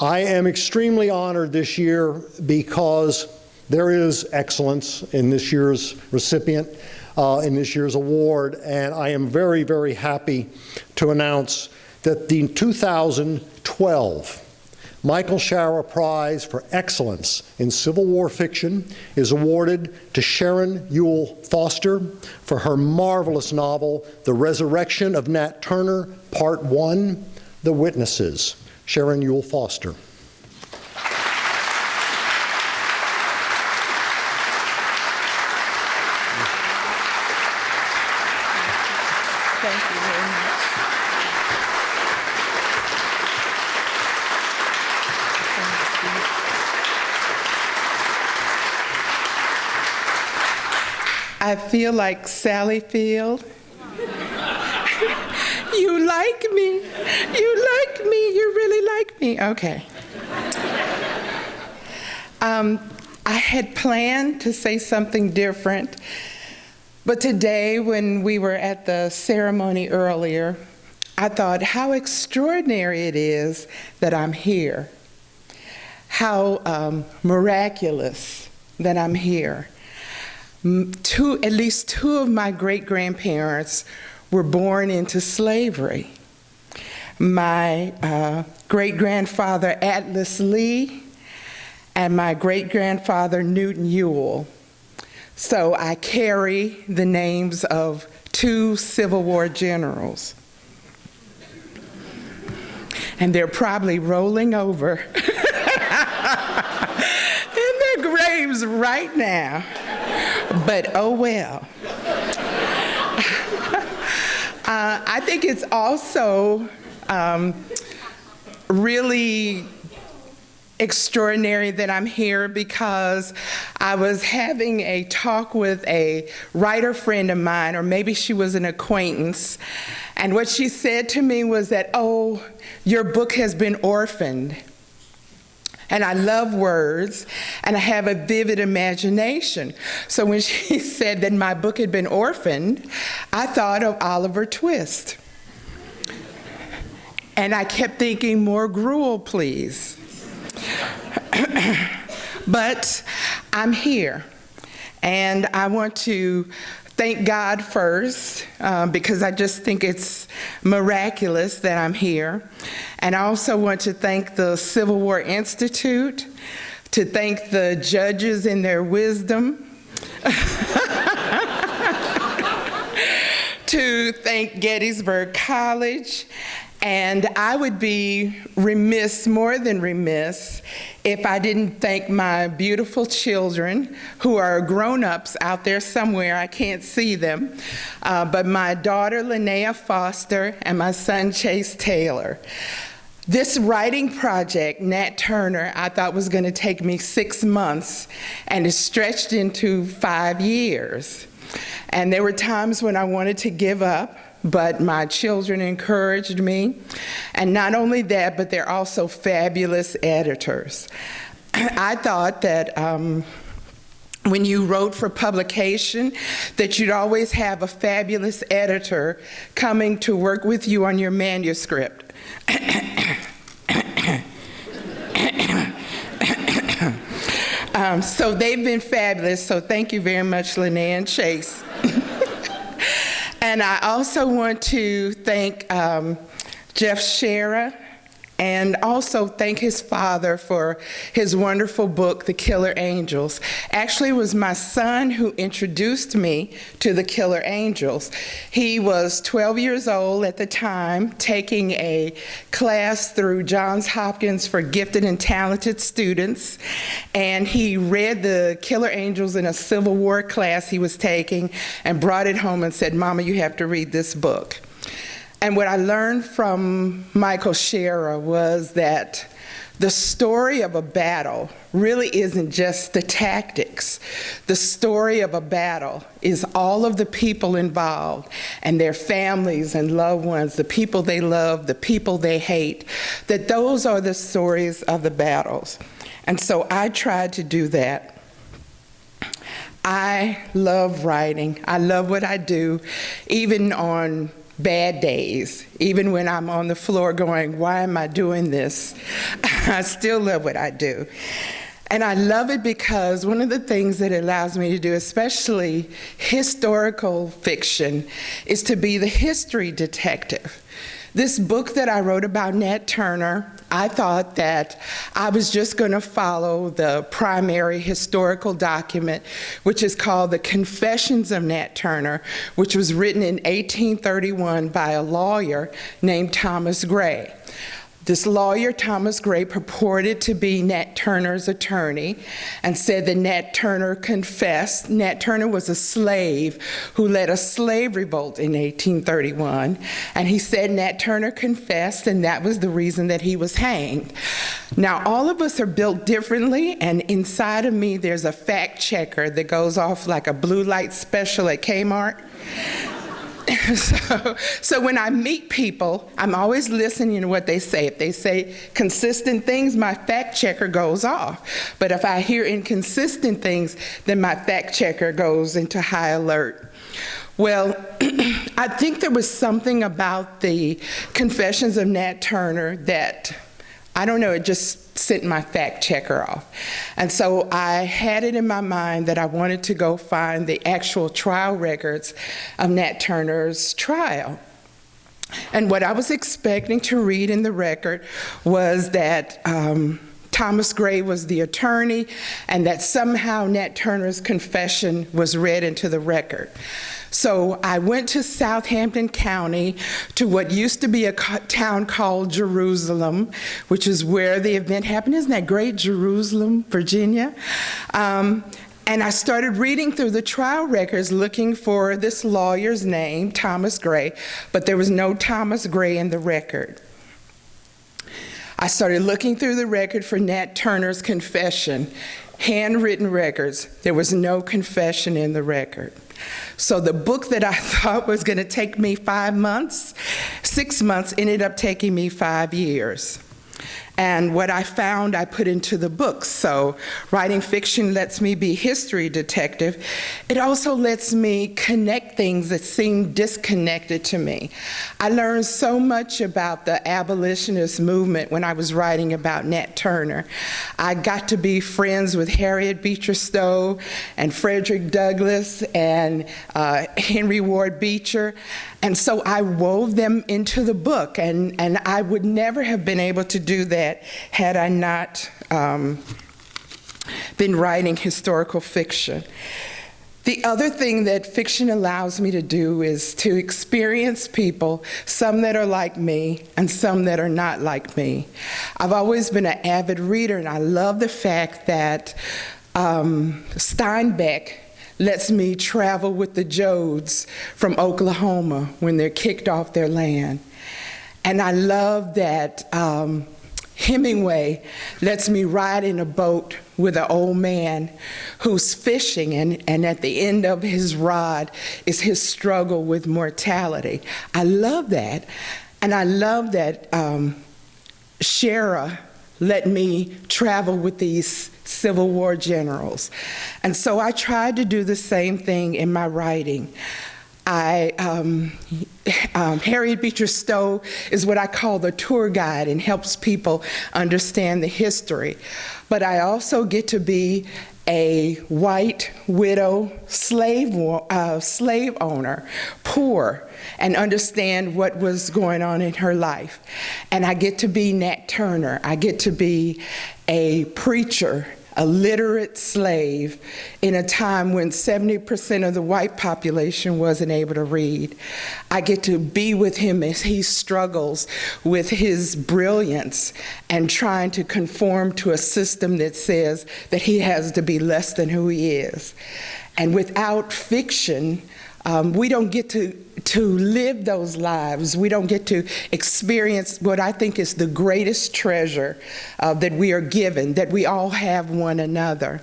I am extremely honored this year because there is excellence in this year's recipient, in this year's award, and I am very, very happy to announce that the 2012 Michael Shaara Prize for Excellence in Civil War Fiction is awarded to Sharon Ewell Foster for her marvelous novel, The Resurrection of Nat Turner, Part 1, The Witnesses. Sharon Ewell Foster. Thank you very much. I feel like Sally Field. You like me. You like me. You really like me. Okay. I had planned to say something different, but today when we were at the ceremony earlier, I thought how extraordinary it is that I'm here. How miraculous that I'm here. At least two of my great-grandparents were born into slavery. My great-grandfather Atlas Lee and my great-grandfather Newton Ewell. So I carry the names of two Civil War generals. And they're probably rolling over in their graves right now. But oh well. I think it's also really extraordinary that I'm here because I was having a talk with a writer friend of mine, or maybe she was an acquaintance, and what she said to me was that, oh, your book has been orphaned. And I love words, and I have a vivid imagination. So when she said that my book had been orphaned, I thought of Oliver Twist. And I kept thinking, more gruel, please. But I'm here, and I want to thank God first, because I just think it's miraculous that I'm here. And I also want to thank the Civil War Institute, to thank the judges in their wisdom, to thank Gettysburg College. And I would be remiss, more than remiss, if I didn't thank my beautiful children who are grown-ups out there somewhere. I can't see them. But my daughter, Linnea Foster, and my son, Chase Taylor. This writing project, Nat Turner, I thought was going to take me 6 months, and it stretched into 5 years. And there were times when I wanted to give up, but my children encouraged me. And not only that, but they're also fabulous editors. I thought that when you wrote for publication, that you'd always have a fabulous editor coming to work with you on your manuscript. So they've been fabulous, so thank you very much, Linnea and Chase. And I also want to thank Jeff Shaara, and also thank his father for his wonderful book, The Killer Angels. Actually, it was my son who introduced me to The Killer Angels. He was 12 years old at the time, taking a class through Johns Hopkins for gifted and talented students, and he read The Killer Angels in a Civil War class he was taking and brought it home and said, "Mama, you have to read this book." And what I learned from Michael Shaara was that the story of a battle really isn't just the tactics. The story of a battle is all of the people involved and their families and loved ones, the people they love, the people they hate, that those are the stories of the battles. And so I tried to do that. I love writing. I love what I do. Even on bad days, even when I'm on the floor going, why am I doing this? I still love what I do. And I love it because one of the things that it allows me to do, especially historical fiction, is to be the history detective. This book that I wrote about Nat Turner, I thought that I was just going to follow the primary historical document, which is called The Confessions of Nat Turner, which was written in 1831 by a lawyer named Thomas Gray. This lawyer, Thomas Gray, purported to be Nat Turner's attorney and said that Nat Turner confessed. Nat Turner was a slave who led a slave revolt in 1831, and he said Nat Turner confessed, and that was the reason that he was hanged. Now, all of us are built differently, and inside of me there's a fact checker that goes off like a blue light special at Kmart. So when I meet people, I'm always listening to what they say. If they say consistent things, my fact checker goes off. But if I hear inconsistent things, then my fact checker goes into high alert. Well, I think there was something about the Confessions of Nat Turner that, I don't know, it just sent my fact checker off. And so I had it in my mind that I wanted to go find the actual trial records of Nat Turner's trial. And what I was expecting to read in the record was that Thomas Gray was the attorney and that somehow Nat Turner's confession was read into the record. So I went to Southampton County to what used to be a town called Jerusalem, which is where the event happened. Isn't that great, Jerusalem, Virginia? And I started reading through the trial records looking for this lawyer's name, Thomas Gray, but there was no Thomas Gray in the record. I started looking through the record for Nat Turner's confession, handwritten records. There was no confession in the record. So the book that I thought was going to take me 5 months, 6 months, ended up taking me 5 years. And what I found, I put into the book. So writing fiction lets me be history detective. It also lets me connect things that seem disconnected to me. I learned so much about the abolitionist movement when I was writing about Nat Turner. I got to be friends with Harriet Beecher Stowe and Frederick Douglass and Henry Ward Beecher. And so I wove them into the book, and I would never have been able to do that had I not been writing historical fiction. The other thing that fiction allows me to do is to experience people, some that are like me and some that are not like me. I've always been an avid reader, and I love the fact that Steinbeck lets me travel with the Jodes from Oklahoma when they're kicked off their land. And I love that Hemingway lets me ride in a boat with an old man who's fishing, and at the end of his rod is his struggle with mortality. I love that. And I love that Shaara let me travel with these Civil War generals. And so I tried to do the same thing in my writing. Harriet Beecher Stowe is what I call the tour guide and helps people understand the history. But I also get to be a white widow slave owner, poor, and understand what was going on in her life. And I get to be Nat Turner. I get to be a preacher, a literate slave in a time when 70% of the white population wasn't able to read. I get to be with him as he struggles with his brilliance and trying to conform to a system that says that he has to be less than who he is. And without fiction, we don't get to live those lives. We don't get to experience what I think is the greatest treasure that we are given, that we all have one another.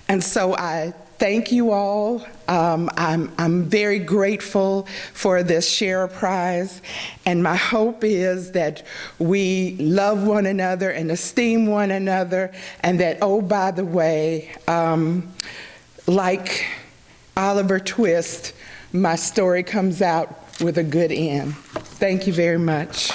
And so I thank you all. I'm very grateful for this Shaara Prize, and my hope is that we love one another and esteem one another, and that, oh, by the way, like Oliver Twist, my story comes out with a good end. Thank you very much.